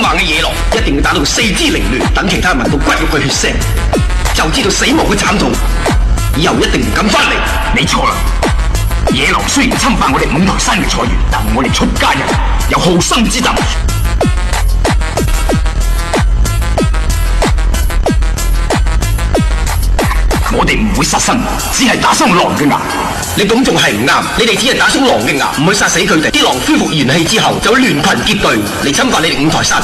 猛嘅野狼，一定要打到四肢凌亂，等其他人聞到骨肉嘅血腥，就知道死亡嘅慘痛，以後一定唔敢翻嚟。你錯啦！野狼雖然侵犯我哋五台山嘅菜園，但我哋出家人有好生之德。我哋唔會殺生，只係打傷狼嘅牙。你咁仲係唔啱，你哋只係打傷狼嘅牙，唔會殺死佢哋。啲狼恢復元氣之後就會聯群結隊嚟侵犯你哋五台山。